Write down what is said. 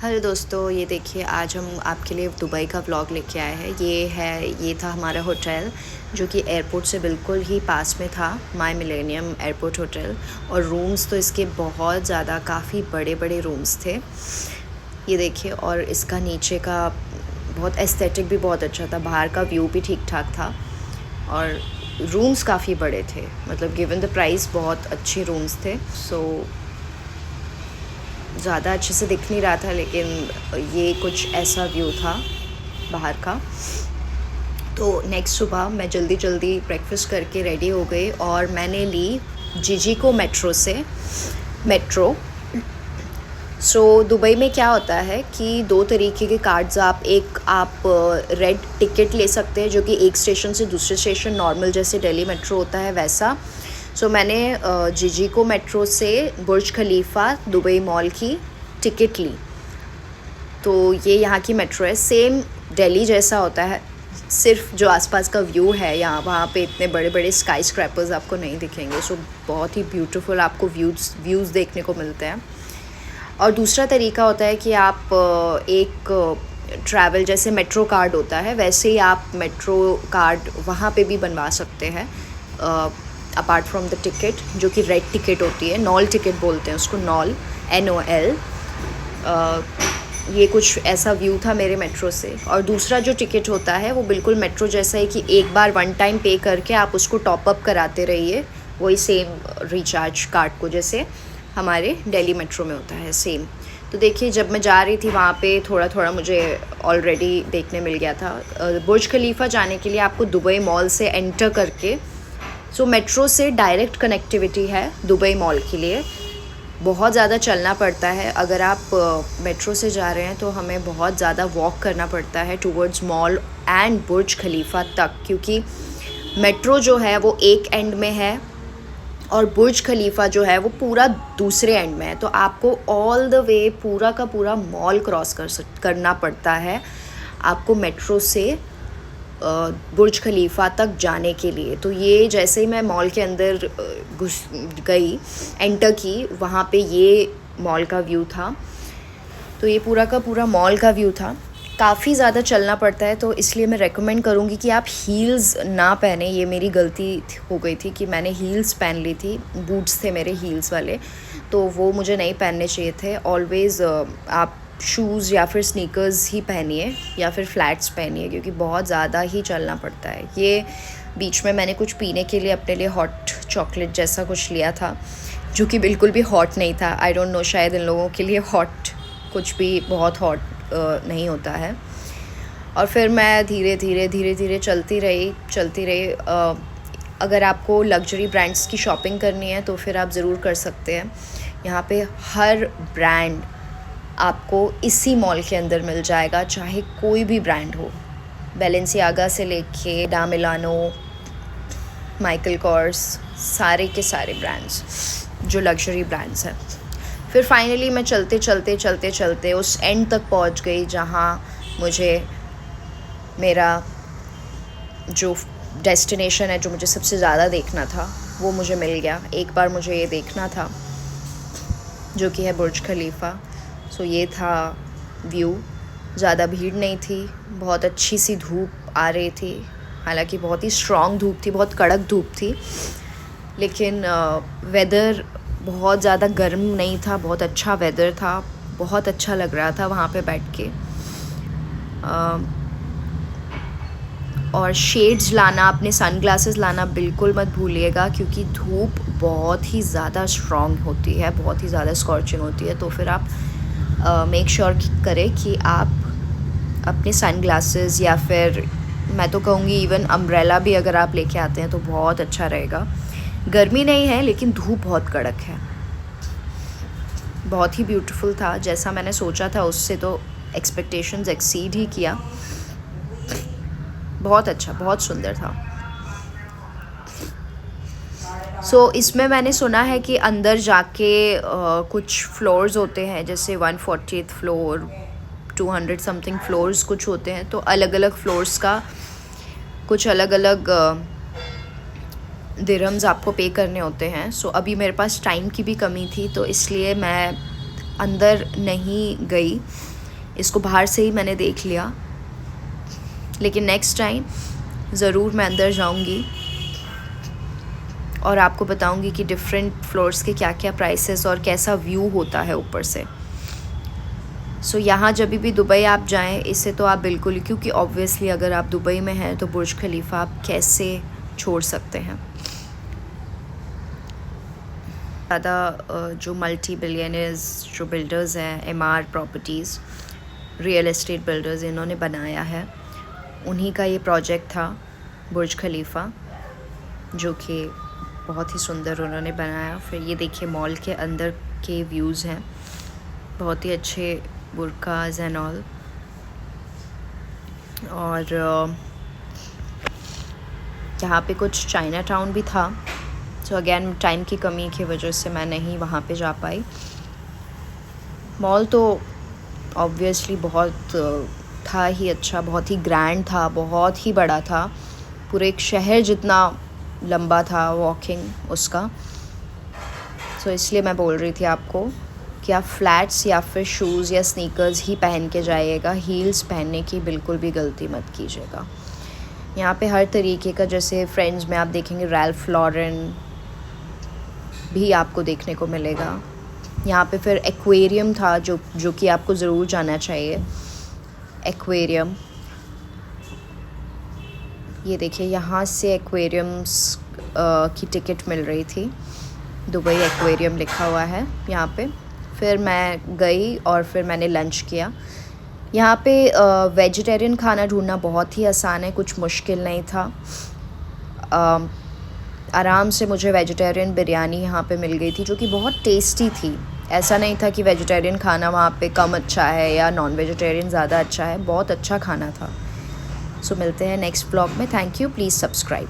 Hello दोस्तों, ये देखिए आज हम आपके लिए दुबई का व्लॉग लेके आए हैं। ये था हमारा होटल जो कि एयरपोर्ट से बिल्कुल ही पास में था, माय मिलेनियम एयरपोर्ट होटल। और रूम्स तो इसके बहुत ज़्यादा काफ़ी बड़े बड़े रूम्स थे। ये देखिए, और इसका नीचे का बहुत एस्थेटिक भी बहुत अच्छा था, बाहर का व्यू भी ठीक ठाक था और रूम्स काफ़ी बड़े थे। मतलब गिवन द प्राइस बहुत अच्छे रूम्स थे। ज़्यादा अच्छे से दिख नहीं रहा था, लेकिन ये कुछ ऐसा व्यू था बाहर का। तो नेक्स्ट सुबह मैं जल्दी जल्दी ब्रेकफास्ट करके रेडी हो गई और मैंने ली जिजिको मेट्रो। दुबई में क्या होता है कि दो तरीके के कार्ड्स आप रेड टिकट ले सकते हैं, जो कि एक स्टेशन से दूसरे स्टेशन नॉर्मल जैसे दिल्ली मेट्रो होता है वैसा। मैंने जिजिको मेट्रो से बुर्ज खलीफा दुबई मॉल की टिकट ली। तो ये यहाँ की मेट्रो है, सेम दिल्ली जैसा होता है, सिर्फ जो आसपास का व्यू है वहाँ पे इतने बड़े बड़े स्काई स्क्रैपर्स आपको नहीं दिखेंगे। बहुत ही ब्यूटीफुल आपको व्यूज़ देखने को मिलते हैं। और दूसरा तरीका होता है कि आप एक ट्रैवल जैसे मेट्रो कार्ड होता है वैसे ही आप मेट्रो कार्ड वहाँ पे भी बनवा सकते हैं, अपार्ट फ्रॉम द टिकट जो कि रेड टिकट होती है। नॉल टिकट बोलते हैं उसको, नॉल NOL। ये कुछ ऐसा व्यू था मेरे मेट्रो से। और दूसरा जो टिकट होता है वो बिल्कुल मेट्रो जैसा है कि एक बार वन टाइम पे करके आप उसको टॉप अप कराते रहिए, वही सेम रिचार्ज कार्ड को जैसे हमारे दिल्ली मेट्रो में होता है सेम। तो देखिए, जब मैं जा रही थी वहाँ पे थोड़ा थोड़ा मुझे ऑलरेडी देखने मिल गया था। बुर्ज खलीफा जाने के लिए आपको दुबई मॉल से एंटर करके, मेट्रो से डायरेक्ट कनेक्टिविटी है दुबई मॉल के लिए। बहुत ज़्यादा चलना पड़ता है, अगर आप मेट्रो से जा रहे हैं तो हमें बहुत ज़्यादा वॉक करना पड़ता है टूवर्ड्स मॉल एंड बुर्ज खलीफा तक, क्योंकि मेट्रो जो है वो एक एंड में है और बुर्ज खलीफा जो है वो पूरा दूसरे एंड में है। तो आपको ऑल द वे पूरा का पूरा मॉल क्रॉस करना पड़ता है आपको मेट्रो से बुर्ज खलीफा तक जाने के लिए। तो ये जैसे ही मैं मॉल के अंदर घुस गई, एंटर की, वहाँ पे ये मॉल का व्यू था। तो ये पूरा का पूरा मॉल का व्यू था। काफ़ी ज़्यादा चलना पड़ता है, तो इसलिए मैं रेकमेंड करूँगी कि आप हील्स ना पहने। ये मेरी गलती हो गई थी कि मैंने हील्स पहन ली थी, बूट्स थे मेरे हील्स वाले, तो वो मुझे नहीं पहनने चाहिए थे। ऑलवेज़ आप शूज़ या फिर स्नीकर्स ही पहनिए या फिर फ्लैट्स पहनिए, क्योंकि बहुत ज़्यादा ही चलना पड़ता है। ये बीच में मैंने कुछ पीने के लिए अपने लिए हॉट चॉकलेट जैसा कुछ लिया था, जो कि बिल्कुल भी हॉट नहीं था। आई डोंट नो, शायद इन लोगों के लिए हॉट कुछ भी बहुत हॉट नहीं होता है। और फिर मैं धीरे धीरे चलती रही। अगर आपको लग्जरी ब्रांड्स की शॉपिंग करनी है तो फिर आप ज़रूर कर सकते हैं। यहाँ पे हर ब्रांड आपको इसी मॉल के अंदर मिल जाएगा, चाहे कोई भी ब्रांड हो। बैलेंसियागा से लेके डा मिलानो, माइकल कॉर्स, सारे के सारे ब्रांड्स जो लग्जरी ब्रांड्स हैं। फिर फाइनली मैं चलते उस एंड तक पहुंच गई जहां मुझे मेरा जो डेस्टिनेशन है, जो मुझे सबसे ज़्यादा देखना था, वो मुझे मिल गया। एक बार मुझे ये देखना था जो कि है बुर्ज खलीफा। ये था व्यू। ज़्यादा भीड़ नहीं थी, बहुत अच्छी सी धूप आ रही थी, हालांकि बहुत ही स्ट्रॉन्ग धूप थी, बहुत कड़क धूप थी, लेकिन वेदर बहुत ज़्यादा गर्म नहीं था, बहुत अच्छा वेदर था, बहुत अच्छा लग रहा था वहाँ पे बैठ के। और शेड्स लाना, अपने सन ग्लासेस लाना बिल्कुल मत भूलिएगा, क्योंकि धूप बहुत ही ज़्यादा स्ट्रॉन्ग होती है, बहुत ही ज़्यादा स्कॉर्चिंग होती है। तो फिर आप मेक श्योर करें कि आप अपने सन ग्लासेस या फिर मैं तो कहूँगी इवन अम्ब्रेला भी अगर आप लेके आते हैं तो बहुत अच्छा रहेगा। गर्मी नहीं है लेकिन धूप बहुत कड़क है। बहुत ही ब्यूटीफुल था, जैसा मैंने सोचा था उससे तो एक्सपेक्टेशंस एक्सीड ही किया। बहुत अच्छा, बहुत सुंदर था। इसमें मैंने सुना है कि अंदर जाके कुछ फ्लोर्स होते हैं, जैसे 140th फ्लोर, 200 समथिंग फ्लोर्स कुछ होते हैं। तो अलग अलग फ्लोर्स का कुछ अलग अलग दिरहम्स आपको पे करने होते हैं। अभी मेरे पास टाइम की भी कमी थी, तो इसलिए मैं अंदर नहीं गई, इसको बाहर से ही मैंने देख लिया, लेकिन नेक्स्ट टाइम ज़रूर मैं अंदर जाऊंगी और आपको बताऊंगी कि डिफरेंट फ्लोर्स के क्या क्या प्राइसेस और कैसा व्यू होता है ऊपर से। सो यहाँ जब भी दुबई आप जाएं, इससे तो आप बिल्कुल, क्योंकि ऑब्वियसली अगर आप दुबई में हैं तो बुर्ज खलीफा आप कैसे छोड़ सकते हैं। ज़्यादा जो मल्टी बिलियनर्स जो बिल्डर्स हैं, MR properties, real estate builders, इन्होंने बनाया है, उन्हीं का ये प्रोजेक्ट था बुर्ज खलीफा, जो कि बहुत ही सुंदर उन्होंने बनाया। फिर ये देखिए मॉल के अंदर के व्यूज़ हैं, बहुत ही अच्छे बुर्काज एंड ऑल। और यहाँ पे कुछ चाइना टाउन भी था, सो अगेन टाइम की कमी की वजह से मैं नहीं वहाँ पे जा पाई। मॉल तो ऑब्वियसली बहुत था ही अच्छा, बहुत ही ग्रैंड था, बहुत ही बड़ा था, पूरे एक शहर जितना लंबा था वॉकिंग उसका। सो इसलिए मैं बोल रही थी आपको कि आप फ्लैट्स या फिर शूज़ या स्नीकर्स ही पहन के जाइएगा, हील्स पहनने की बिल्कुल भी गलती मत कीजिएगा। यहाँ पे हर तरीके का, जैसे फ्रेंड्स में आप देखेंगे रैल्फ लॉरेन भी आपको देखने को मिलेगा। यहाँ पे फिर एक्वेरियम था जो कि आपको ज़रूर जाना चाहिए, एक्वेरियम। ये देखिए यहाँ से एक्वेरियम्स की टिकट मिल रही थी, दुबई एक्वेरियम लिखा हुआ है यहाँ पे। फिर मैं गई और फिर मैंने लंच किया। यहाँ पे वेजिटेरियन खाना ढूंढना बहुत ही आसान है, कुछ मुश्किल नहीं था। आराम से मुझे वेजिटेरियन बिरयानी यहाँ पे मिल गई थी, जो कि बहुत टेस्टी थी। ऐसा नहीं था कि वेजिटेरियन खाना वहाँ पे कम अच्छा है या नॉन वेजिटेरियन ज़्यादा अच्छा है, बहुत अच्छा खाना था। सो मिलते हैं नेक्स्ट ब्लॉग में। Thank you, please subscribe.